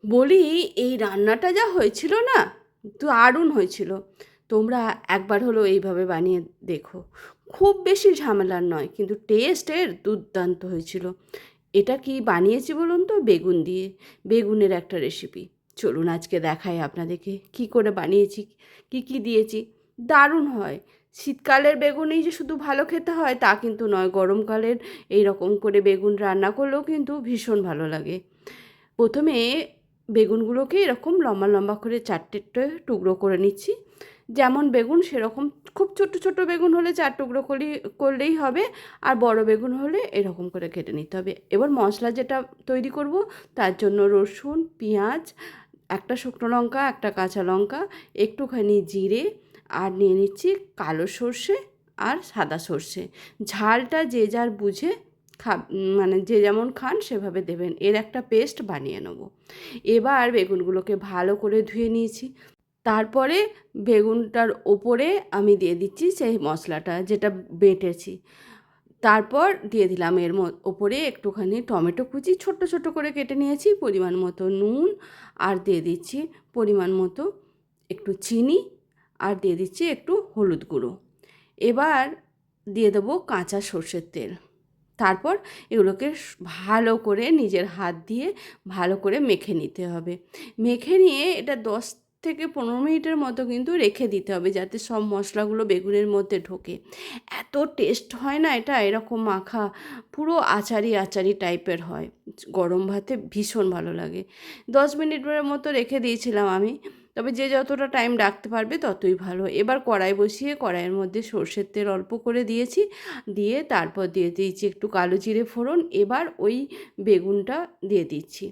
বলি, এই রান্নাটা যা হয়েছিল না, দারুণ হয়েছিল। তোমরা একবার হলো এইভাবে বানিয়ে দেখো। খুব বেশি ঝামেলার নয়, কিন্তু টেস্টের দুর্দান্ত হয়েছিল। এটা কি বানিয়েছি বলুন তো? বেগুন দিয়ে, বেগুনের একটা রেসিপি। চলুন আজকে দেখাই আপনাদেরকে কি করে বানিয়েছি, কি কি দিয়েছি। দারুণ হয়। শীতকালের বেগুনই যে শুধু ভালো খেতে হয় তা কিন্তু নয়, গরমকালের এই রকম করে বেগুন রান্না করলেও কিন্তু ভীষণ ভালো লাগে। প্রথমে বেগুনগুলোকে এরকম লম্বা লম্বা করে চারটে টুকরো করে নিচ্ছি। যেমন বেগুন সেরকম, খুব ছোট ছোট বেগুন হলে 4 টুকরো করলেই হবে, আর বড় বেগুন হলে এরকম করে কেটে নিতে হবে। এবার মশলা যেটা তৈরি করব, তার জন্য রসুন, পেঁয়াজ, একটা শুকনো লঙ্কা, একটা কাঁচা লঙ্কা, একটুখানি জিরে, আর নিয়ে নিচ্ছি কালো সর্ষে আর সাদা সর্ষে। ঝালটা যে যার বুঝে মানে যে যেমন খান সেভাবে দেবেন। এর একটা পেস্ট বানিয়ে নেব। এবার বেগুনগুলোকে ভালো করে ধুয়ে নিয়েছি। তারপরে বেগুনটার ওপরে আমি দিয়ে দিচ্ছি সেই মশলাটা যেটা বেটেছি। তারপর দিয়ে দিলাম এর ওপরে একটুখানি টমেটো কুচি ছোট ছোট করে কেটে নিয়েছি, পরিমাণ মতো নুন, আর দিয়ে দিচ্ছি পরিমাণ মতো একটু চিনি, আর দিয়ে দিচ্ছি একটু হলুদ গুঁড়ো। এবার দিয়ে দেবো কাঁচা সর্ষের তেল। তারপর এগুলোকে ভালো করে নিজের হাত দিয়ে ভালো করে মেখে নিতে হবে। মেখে নিয়ে এটা 10 থেকে 15 মিনিটের মতো কিন্তু রেখে দিতে হবে, যাতে সব মশলাগুলো বেগুনের মধ্যে ঢোকে। এত টেস্ট হয় না এটা, এরকম মাখা পুরো আচারি আচারি টাইপের হয়। গরম ভাতে ভীষণ ভালো লাগে। 10 মিনিটের মতো রেখে দিয়েছিলাম আমি, তবে যে যতটা টাইম রাখতে পারবে ততই ভালো। এবার কড়াই বসিয়ে কড়াইয়ের মধ্যে সর্ষের তেল অল্প করে দিয়েছি, দিয়ে তারপর দিয়ে দিয়েছি একটু কালো জিরে ফোড়ন। এবার ওই বেগুনটা দিয়ে দিচ্ছি।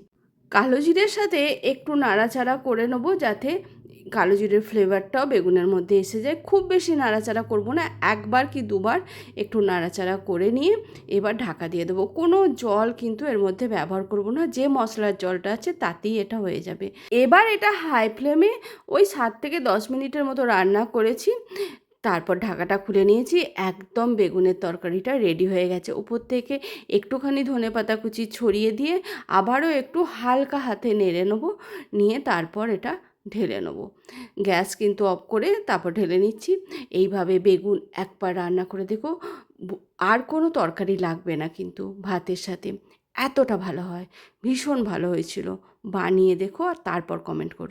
কালো জিরের সাথে একটু নাড়াচাড়া করে নেবো, যাতে কালো জিরের ফ্লেভারটাও বেগুনের মধ্যে এসে যায়। খুব বেশি নাড়াচাড়া করব না, একবার কি দুবার একটু নাড়াচাড়া করে নিয়ে এবার ঢাকা দিয়ে দেবো। কোনো জল কিন্তু এর মধ্যে ব্যবহার করব না, যে মশলার জলটা আছে তাতেই এটা হয়ে যাবে। এবার এটা হাই ফ্লেমে ওই 7 থেকে 10 মিনিটের মতো রান্না করেছি। তারপর ঢাকাটা খুলে নিয়েছি। একদম বেগুনের তরকারিটা রেডি হয়ে গেছে। উপর থেকে একটুখানি ধনেপাতা কুচি ছড়িয়ে দিয়ে আবারও একটু হালকা হাতে নেড়ে নেবো, নিয়ে তারপর এটা ঢেলে নেবো। গ্যাস কিন্তু অফ করে তারপর ঢেলে নিচ্ছি। এইভাবে বেগুন একবার রান্না করে দেখো, আর কোনো তরকারি লাগবে না কিন্তু ভাতের সাথে। এতটা ভালো হয়, ভীষণ ভালো হয়েছিল। বানিয়ে দেখো আর তারপর কমেন্ট করো।